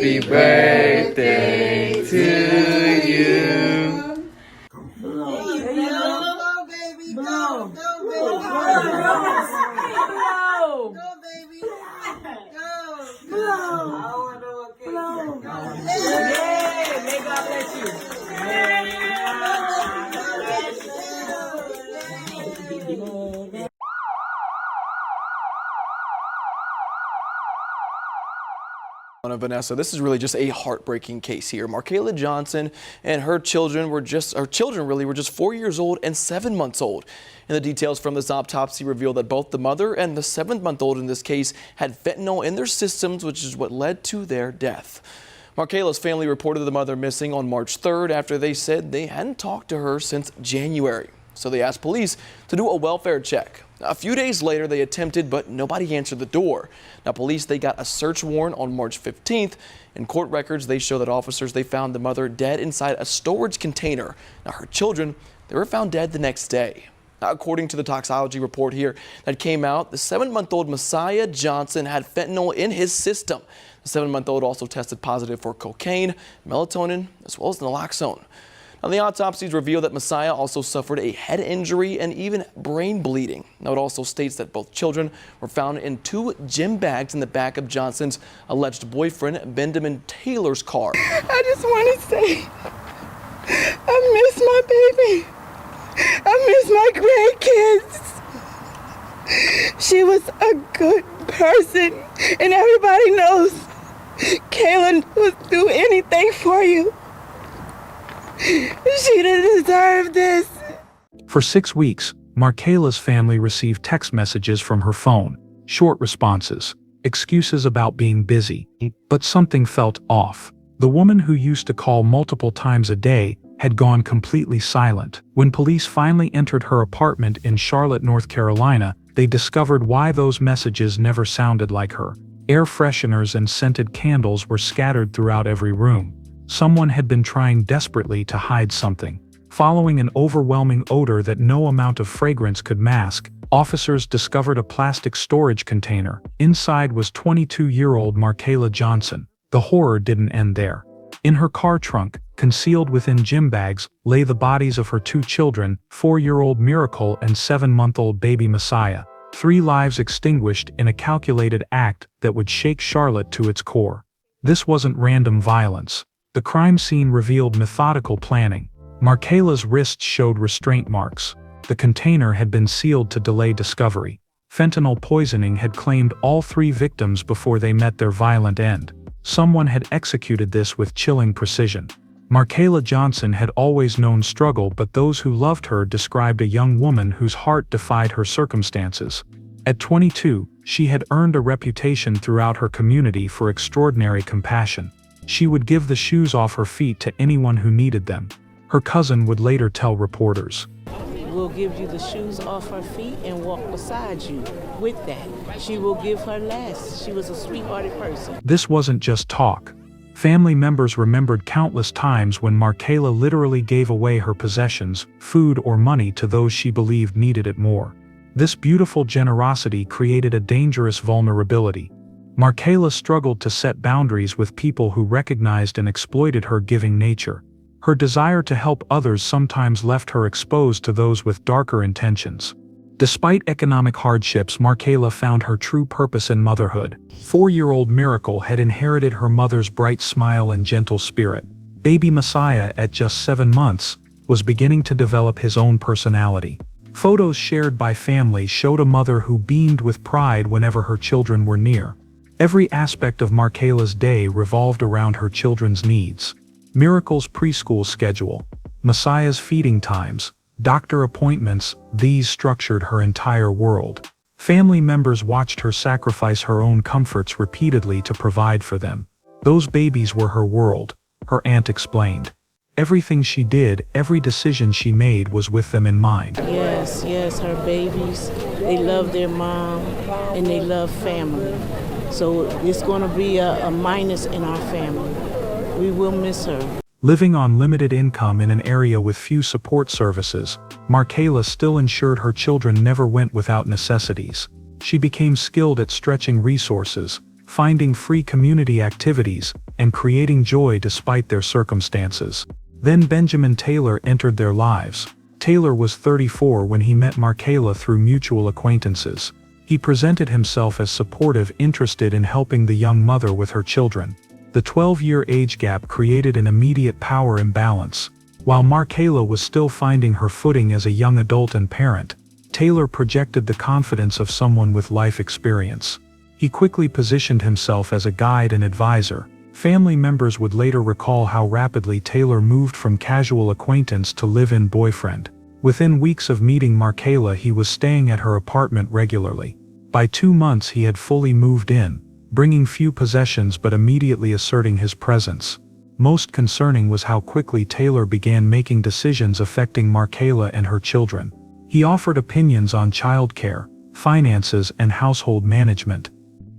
Happy birthday to you. Go, baby, go, go, baby, go, baby, go. Yay! May God bless you. Vanessa, this is really just a heartbreaking case here. Markayla Johnson and her children were just 4 years old and 7 months old. And the details from this autopsy reveal that both the mother and the 7-month-old in this case had fentanyl in their systems, which is what led to their death. Markayla's family reported the mother missing on March 3rd after they said they hadn't talked to her since January. So they asked police to do a welfare check. A few days later, they attempted, but nobody answered the door. Now, police, they got a search warrant on March 15th. In court records, they show that officers, they found the mother dead inside a storage container. Now, her children, they were found dead the next day. Now, according to the toxicology report here that came out, the 7-month-old Markayla Johnson had fentanyl in his system. The 7-month-old also tested positive for cocaine, melatonin, as well as naloxone. Now, the autopsies reveal that Markayla also suffered a head injury and even brain bleeding. Now, it also states that both children were found in 2 gym bags in the back of Johnson's alleged boyfriend, Benjamin Taylor's car. I just want to say, I miss my baby. I miss my grandkids. She was a good person, and everybody knows Kayla would do anything for you. She didn't deserve this. For 6 weeks, Markayla's family received text messages from her phone, short responses, excuses about being busy, but something felt off. The woman who used to call multiple times a day had gone completely silent. When police finally entered her apartment in Charlotte, North Carolina, they discovered why those messages never sounded like her. Air fresheners and scented candles were scattered throughout every room. Someone had been trying desperately to hide something. Following an overwhelming odor that no amount of fragrance could mask, officers discovered a plastic storage container. Inside was 22-year-old Markayla Johnson. The horror didn't end there. In her car trunk, concealed within gym bags, lay the bodies of her 2 children, 4-year-old Miracle and 7-month-old baby Messiah. 3 lives extinguished in a calculated act that would shake Charlotte to its core. This wasn't random violence. The crime scene revealed methodical planning. Markayla's wrists showed restraint marks. The container had been sealed to delay discovery. Fentanyl poisoning had claimed all 3 victims before they met their violent end. Someone had executed this with chilling precision. Markayla Johnson had always known struggle, but those who loved her described a young woman whose heart defied her circumstances. At 22, she had earned a reputation throughout her community for extraordinary compassion. She would give the shoes off her feet to anyone who needed them. Her cousin would later tell reporters, We'll give you the shoes off her feet and walk beside you with that. She will give her last. She was a sweethearted person. This wasn't just talk. Family members remembered countless times when Markayla literally gave away her possessions, food or money to those she believed needed it more. This beautiful generosity created a dangerous vulnerability. Markayla struggled to set boundaries with people who recognized and exploited her giving nature. Her desire to help others sometimes left her exposed to those with darker intentions. Despite economic hardships, Markayla found her true purpose in motherhood. 4-year-old Miracle had inherited her mother's bright smile and gentle spirit. Baby Messiah, at just 7 months, was beginning to develop his own personality. Photos shared by family showed a mother who beamed with pride whenever her children were near. Every aspect of Markayla's day revolved around her children's needs. Miracle's preschool schedule, Messiah's feeding times, doctor appointments, these structured her entire world. Family members watched her sacrifice her own comforts repeatedly to provide for them. Those babies were her world, her aunt explained. Everything she did, every decision she made was with them in mind. Yes, her babies, they love their mom and they love family. So it's going to be a minus in our family. We will miss her. Living on limited income in an area with few support services, Markayla still ensured her children never went without necessities. She became skilled at stretching resources, finding free community activities, and creating joy despite their circumstances. Then Benjamin Taylor entered their lives. Taylor was 34 when he met Markayla through mutual acquaintances. He presented himself as supportive, interested in helping the young mother with her children. The 12-year age gap created an immediate power imbalance. While Markayla was still finding her footing as a young adult and parent, Taylor projected the confidence of someone with life experience. He quickly positioned himself as a guide and advisor. Family members would later recall how rapidly Taylor moved from casual acquaintance to live-in boyfriend. Within weeks of meeting Markayla, he was staying at her apartment regularly. By 2 months he had fully moved in, bringing few possessions but immediately asserting his presence. Most concerning was how quickly Taylor began making decisions affecting Markayla and her children. He offered opinions on childcare, finances, and household management,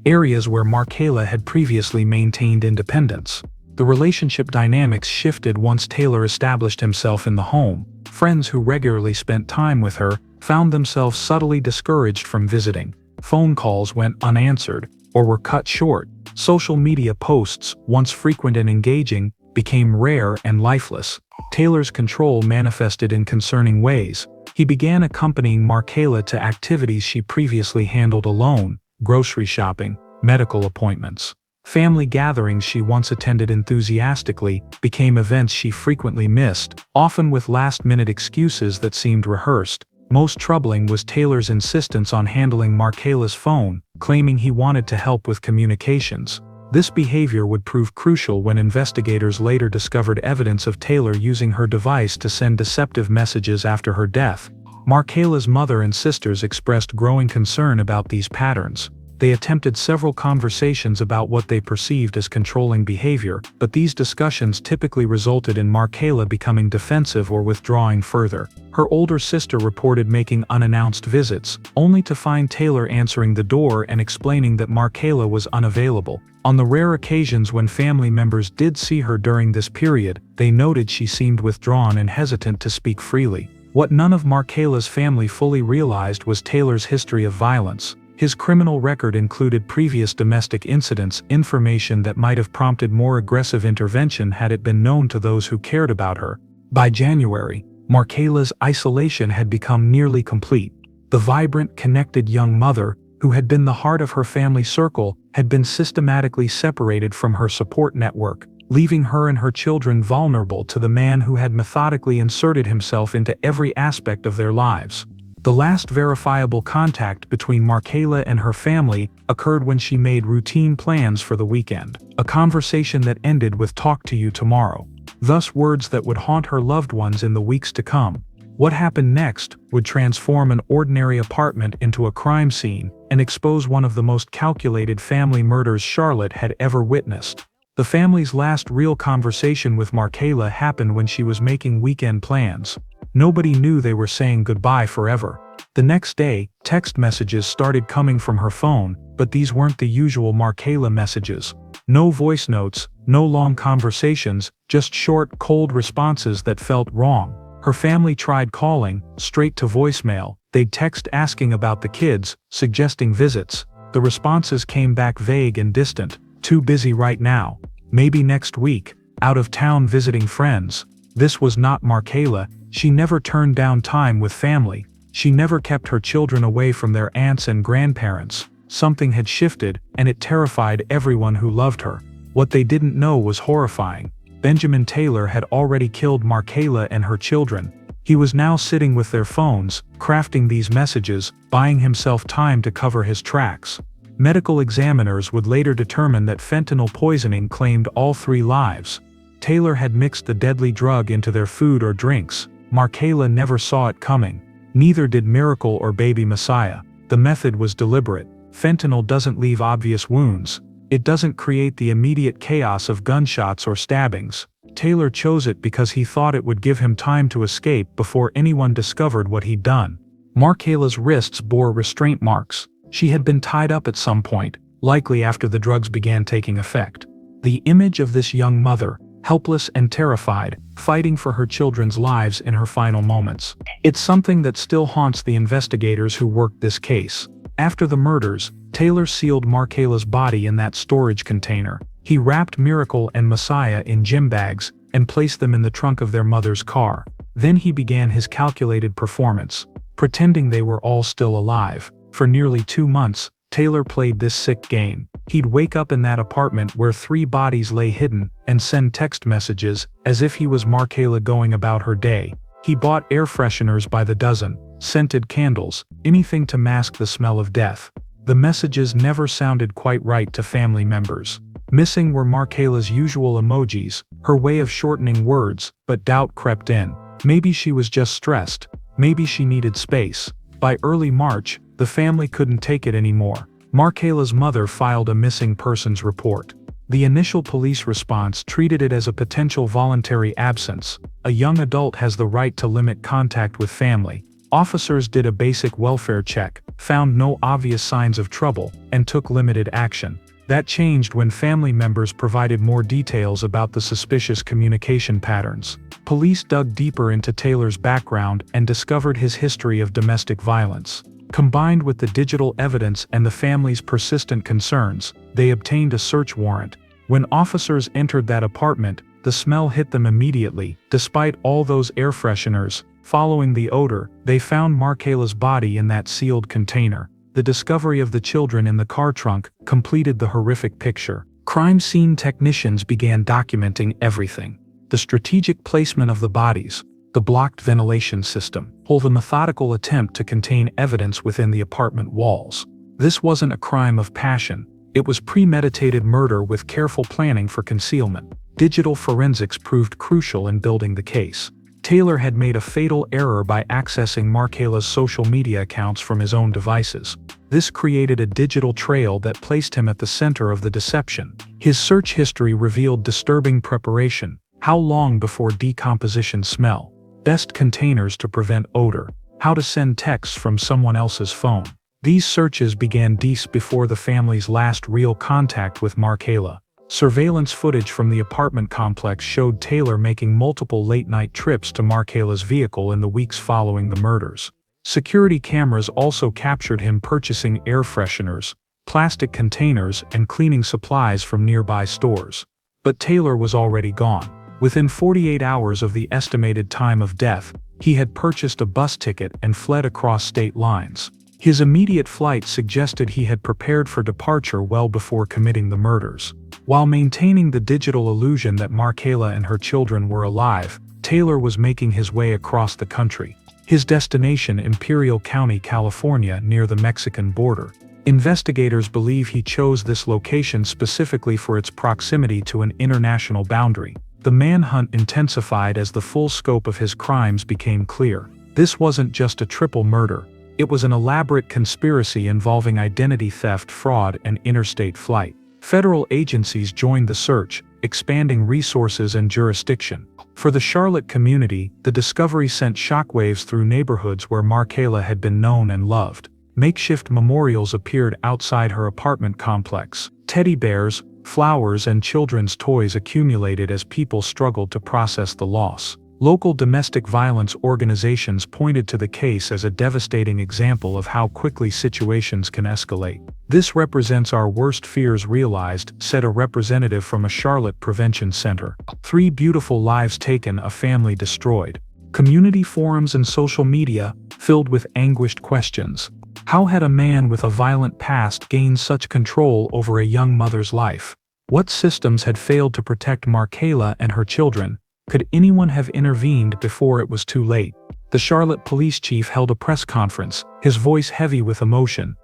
areas where Markayla had previously maintained independence. The relationship dynamics shifted once Taylor established himself in the home. Friends who regularly spent time with her found themselves subtly discouraged from visiting. Phone calls went unanswered or were cut short. Social media posts, once frequent and engaging, became rare and lifeless. Taylor's control manifested in concerning ways. He began accompanying Markayla to activities she previously handled alone: grocery shopping, medical appointments. Family gatherings she once attended enthusiastically became events she frequently missed, often with last-minute excuses that seemed rehearsed. Most troubling was Taylor's insistence on handling Markayla's phone, claiming he wanted to help with communications. This behavior would prove crucial when investigators later discovered evidence of Taylor using her device to send deceptive messages after her death. Markayla's mother and sisters expressed growing concern about these patterns. They attempted several conversations about what they perceived as controlling behavior, but these discussions typically resulted in Markayla becoming defensive or withdrawing further. Her older sister reported making unannounced visits, only to find Taylor answering the door and explaining that Markayla was unavailable. On the rare occasions when family members did see her during this period, they noted she seemed withdrawn and hesitant to speak freely. What none of Markayla's family fully realized was Taylor's history of violence. His criminal record included previous domestic incidents, information that might have prompted more aggressive intervention had it been known to those who cared about her. By January, Markayla's isolation had become nearly complete. The vibrant, connected young mother, who had been the heart of her family circle, had been systematically separated from her support network, leaving her and her children vulnerable to the man who had methodically inserted himself into every aspect of their lives. The last verifiable contact between Markayla and her family occurred when she made routine plans for the weekend, a conversation that ended with "talk to you tomorrow." Thus words that would haunt her loved ones in the weeks to come. What happened next would transform an ordinary apartment into a crime scene and expose one of the most calculated family murders Charlotte had ever witnessed. The family's last real conversation with Markayla happened when she was making weekend plans. Nobody knew they were saying goodbye forever. The next day, text messages started coming from her phone, but these weren't the usual Markayla messages. No voice notes, no long conversations, just short, cold responses that felt wrong. Her family tried calling, straight to voicemail. They'd text asking about the kids, suggesting visits. The responses came back vague and distant. "Too busy right now. Maybe next week. Out of town visiting friends." This was not Markayla. She never turned down time with family. She never kept her children away from their aunts and grandparents. Something had shifted, and it terrified everyone who loved her. What they didn't know was horrifying. Benjamin Taylor had already killed Markayla and her children. He was now sitting with their phones, crafting these messages, buying himself time to cover his tracks. Medical examiners would later determine that fentanyl poisoning claimed all 3 lives. Taylor had mixed the deadly drug into their food or drinks. Markayla never saw it coming. Neither did Miracle or Baby Messiah. The method was deliberate. Fentanyl doesn't leave obvious wounds. It doesn't create the immediate chaos of gunshots or stabbings. Taylor chose it because he thought it would give him time to escape before anyone discovered what he'd done. Markayla's wrists bore restraint marks. She had been tied up at some point, likely after the drugs began taking effect. The image of this young mother, helpless and terrified, fighting for her children's lives in her final moments. It's something that still haunts the investigators who worked this case. After the murders, Taylor sealed Markayla's body in that storage container. He wrapped Miracle and Messiah in gym bags and placed them in the trunk of their mother's car. Then he began his calculated performance, pretending they were all still alive. For nearly 2 months, Taylor played this sick game. He'd wake up in that apartment where 3 bodies lay hidden and send text messages as if he was Markayla going about her day. He bought air fresheners by the dozen, scented candles, anything to mask the smell of death. The messages never sounded quite right to family members. Missing were Markayla's usual emojis, her way of shortening words, but doubt crept in. Maybe she was just stressed. Maybe she needed space. By early March, the family couldn't take it anymore. Markayla's mother filed a missing persons report. The initial police response treated it as a potential voluntary absence. A young adult has the right to limit contact with family. Officers did a basic welfare check, found no obvious signs of trouble, and took limited action. That changed when family members provided more details about the suspicious communication patterns. Police dug deeper into Taylor's background and discovered his history of domestic violence. Combined with the digital evidence and the family's persistent concerns, they obtained a search warrant. When officers entered that apartment, the smell hit them immediately. Despite all those air fresheners, following the odor, they found Markayla's body in that sealed container. The discovery of the children in the car trunk completed the horrific picture. Crime scene technicians began documenting everything. The strategic placement of the bodies, the blocked ventilation system, or the methodical attempt to contain evidence within the apartment walls. This wasn't a crime of passion. It was premeditated murder with careful planning for concealment. Digital forensics proved crucial in building the case. Taylor had made a fatal error by accessing Markayla's social media accounts from his own devices. This created a digital trail that placed him at the center of the deception. His search history revealed disturbing preparation. How long before decomposition smell? Best containers to prevent odor. How to send texts from someone else's phone. These searches began days before the family's last real contact with Markayla. Surveillance footage from the apartment complex showed Taylor making multiple late-night trips to Markayla's vehicle in the weeks following the murders. Security cameras also captured him purchasing air fresheners, plastic containers, and cleaning supplies from nearby stores. But Taylor was already gone. Within 48 hours of the estimated time of death, he had purchased a bus ticket and fled across state lines. His immediate flight suggested he had prepared for departure well before committing the murders. While maintaining the digital illusion that Markayla and her children were alive, Taylor was making his way across the country. His destination, Imperial County, California, near the Mexican border. Investigators believe he chose this location specifically for its proximity to an international boundary. The manhunt intensified as the full scope of his crimes became clear. This wasn't just a triple murder. It was an elaborate conspiracy involving identity theft, fraud, and interstate flight. Federal agencies joined the search, expanding resources and jurisdiction. For the Charlotte community, the discovery sent shockwaves through neighborhoods where Markayla had been known and loved. Makeshift memorials appeared outside her apartment complex. Teddy bears, flowers, and children's toys accumulated as people struggled to process the loss. Local domestic violence organizations pointed to the case as a devastating example of how quickly situations can escalate. "This represents our worst fears realized," said a representative from a Charlotte prevention center. 3 beautiful lives taken, a family destroyed. Community forums and social media filled with anguished questions. How had a man with a violent past gained such control over a young mother's life? What systems had failed to protect Markayla and her children? Could anyone have intervened before it was too late? The Charlotte police chief held a press conference, his voice heavy with emotion.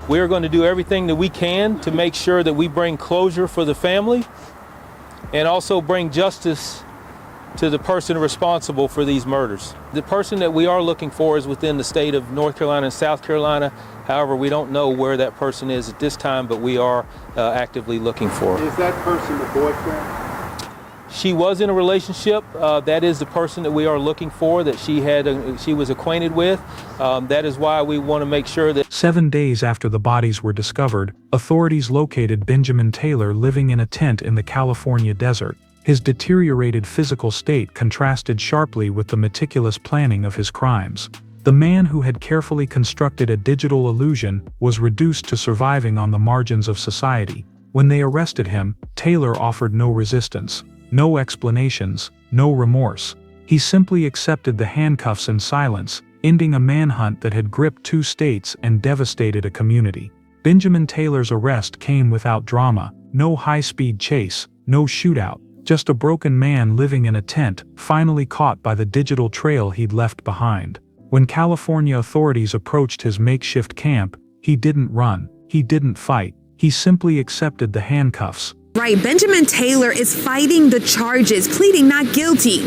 "We are going to do everything that we can to make sure that we bring closure for the family and also bring justice to the person responsible for these murders. The person that we are looking for is within the state of North Carolina and South Carolina. However, we don't know where that person is at this time, but we are actively looking for her." Is that person the boyfriend? She was in a relationship. That is the person that we are looking for, that she was acquainted with. That is why we want to make sure that... 7 days after the bodies were discovered, authorities located Benjamin Taylor living in a tent in the California desert. His deteriorated physical state contrasted sharply with the meticulous planning of his crimes. The man who had carefully constructed a digital illusion was reduced to surviving on the margins of society. When they arrested him, Taylor offered no resistance, no explanations, no remorse. He simply accepted the handcuffs in silence, ending a manhunt that had gripped 2 states and devastated a community. Benjamin Taylor's arrest came without drama, no high-speed chase, no shootout, just a broken man living in a tent, finally caught by the digital trail he'd left behind. When California authorities approached his makeshift camp, he didn't run, he didn't fight, he simply accepted the handcuffs. Right, Benjamin Taylor is fighting the charges, pleading not guilty.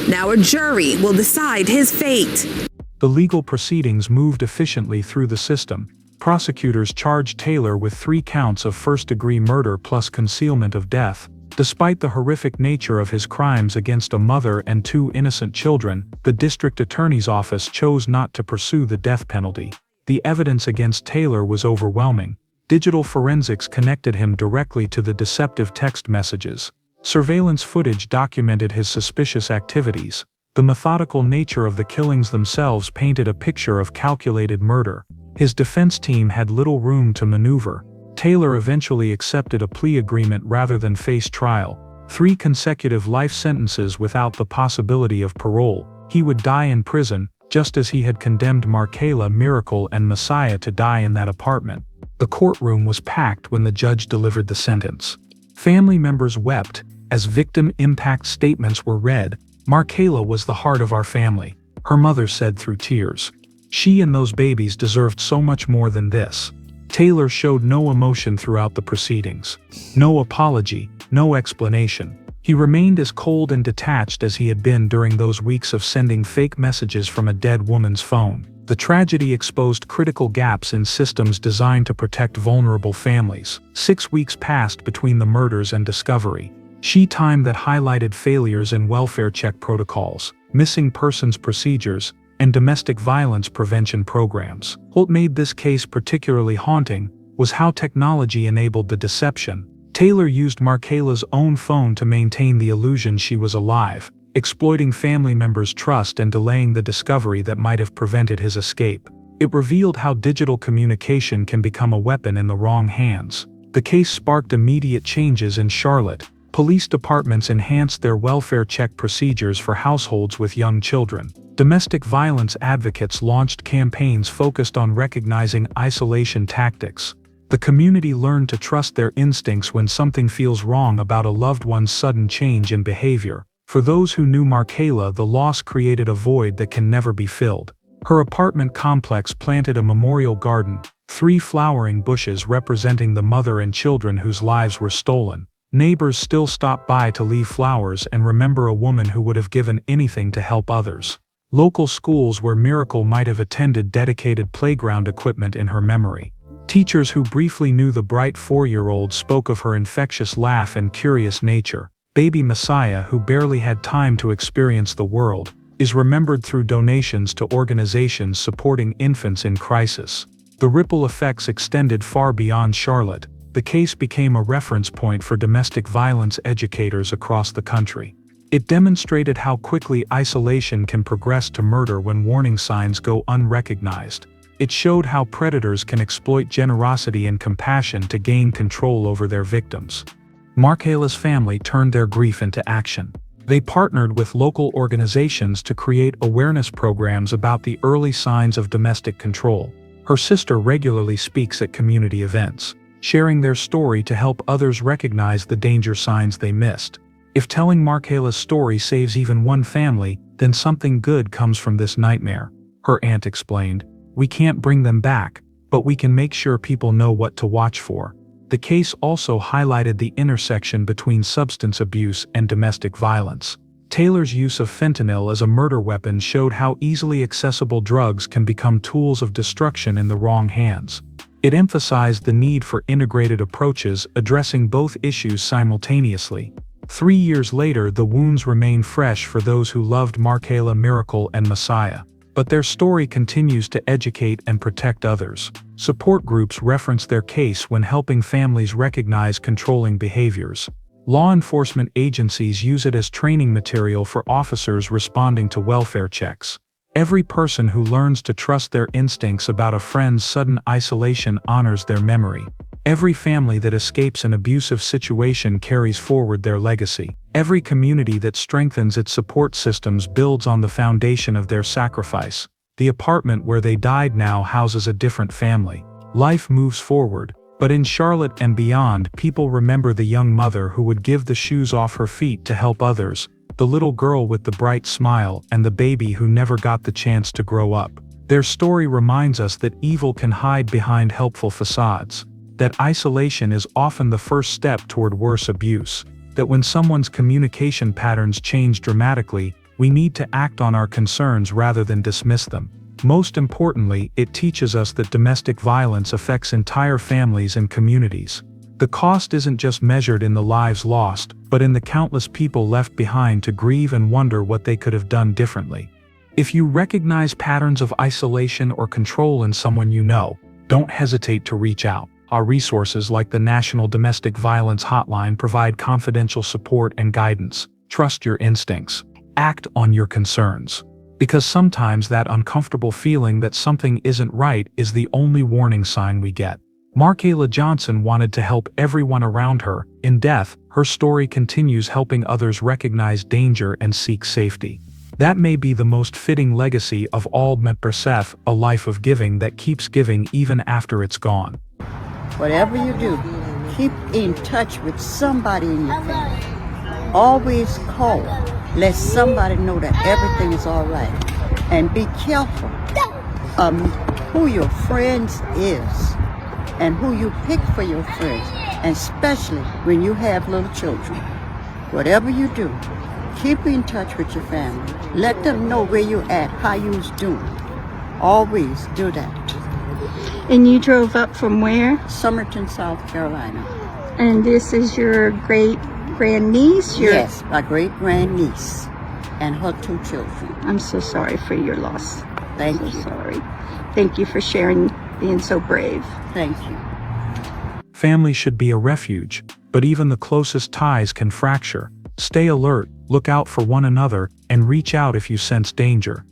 Now a jury will decide his fate. The legal proceedings moved efficiently through the system. Prosecutors charged Taylor with 3 counts of first-degree murder plus concealment of death. Despite the horrific nature of his crimes against a mother and 2 innocent children, the district attorney's office chose not to pursue the death penalty. The evidence against Taylor was overwhelming. Digital forensics connected him directly to the deceptive text messages. Surveillance footage documented his suspicious activities. The methodical nature of the killings themselves painted a picture of calculated murder. His defense team had little room to maneuver. Taylor eventually accepted a plea agreement rather than face trial. 3 consecutive life sentences without the possibility of parole. He would die in prison, just as he had condemned Markayla, Miracle, and Messiah to die in that apartment. The courtroom was packed when the judge delivered the sentence. Family members wept as victim impact statements were read. Markayla was the heart of our family, her mother said through tears. She and those babies deserved so much more than this. Taylor showed no emotion throughout the proceedings. No apology, no explanation. He remained as cold and detached as he had been during those weeks of sending fake messages from a dead woman's phone. The tragedy exposed critical gaps in systems designed to protect vulnerable families. 6 weeks passed between the murders and discovery. Time that highlighted failures in welfare check protocols, missing persons procedures, and domestic violence prevention programs. What made this case particularly haunting was how technology enabled the deception. Taylor used Markayla's own phone to maintain the illusion she was alive, exploiting family members' trust and delaying the discovery that might have prevented his escape. It revealed how digital communication can become a weapon in the wrong hands. The case sparked immediate changes in Charlotte. Police departments enhanced their welfare check procedures for households with young children. Domestic violence advocates launched campaigns focused on recognizing isolation tactics. The community learned to trust their instincts when something feels wrong about a loved one's sudden change in behavior. For those who knew Markayla, the loss created a void that can never be filled. Her apartment complex planted a memorial garden, 3 flowering bushes representing the mother and children whose lives were stolen. Neighbors still stop by to leave flowers and remember a woman who would have given anything to help others. Local schools where Miracle might have attended dedicated playground equipment in her memory. Teachers who briefly knew the bright 4-year-old spoke of her infectious laugh and curious nature. Baby Messiah, who barely had time to experience the world, is remembered through donations to organizations supporting infants in crisis. The ripple effects extended far beyond Charlotte. The case became a reference point for domestic violence educators across the country. It demonstrated how quickly isolation can progress to murder when warning signs go unrecognized. It showed how predators can exploit generosity and compassion to gain control over their victims. Markayla's family turned their grief into action. They partnered with local organizations to create awareness programs about the early signs of domestic control. Her sister regularly speaks at community events, sharing their story to help others recognize the danger signs they missed. If telling Markayla's story saves even one family, then something good comes from this nightmare, her aunt explained. We can't bring them back, but we can make sure people know what to watch for. The case also highlighted the intersection between substance abuse and domestic violence. Taylor's use of fentanyl as a murder weapon showed how easily accessible drugs can become tools of destruction in the wrong hands. It emphasized the need for integrated approaches addressing both issues simultaneously. 3 years later, the wounds remain fresh for those who loved Markayla, Miracle, and Messiah. But their story continues to educate and protect others. Support groups reference their case when helping families recognize controlling behaviors. Law enforcement agencies use it as training material for officers responding to welfare checks. Every person who learns to trust their instincts about a friend's sudden isolation honors their memory. Every family that escapes an abusive situation carries forward their legacy. Every community that strengthens its support systems builds on the foundation of their sacrifice. The apartment where they died now houses a different family. Life moves forward, but in Charlotte and beyond, people remember the young mother who would give the shoes off her feet to help others, the little girl with the bright smile, and the baby who never got the chance to grow up. Their story reminds us that evil can hide behind helpful facades, that isolation is often the first step toward worse abuse, that when someone's communication patterns change dramatically, we need to act on our concerns rather than dismiss them. Most importantly, it teaches us that domestic violence affects entire families and communities. The cost isn't just measured in the lives lost, but in the countless people left behind to grieve and wonder what they could have done differently. If you recognize patterns of isolation or control in someone you know, don't hesitate to reach out. Our resources like the National Domestic Violence Hotline provide confidential support and guidance. Trust your instincts. Act on your concerns. Because sometimes that uncomfortable feeling that something isn't right is the only warning sign we get. Markayla Johnson wanted to help everyone around her. In death, her story continues helping others recognize danger and seek safety. That may be the most fitting legacy of all, a life of giving that keeps giving even after it's gone. Whatever you do, keep in touch with somebody in your family. Always call. Let somebody know that everything is all right. And be careful who your friends is and who you pick for your friends, and especially when you have little children. Whatever you do, keep in touch with your family. Let them know where you're at, how you's doing. Always do that. And you drove up from where? Somerton, South Carolina. And this is your great-grandniece? Yes, my great-grandniece and her 2 children. I'm so sorry for your loss. Thank so you. Sorry. Thank you for sharing, being so brave. Thank you. Family should be a refuge, but even the closest ties can fracture. Stay alert, look out for one another, and reach out if you sense danger.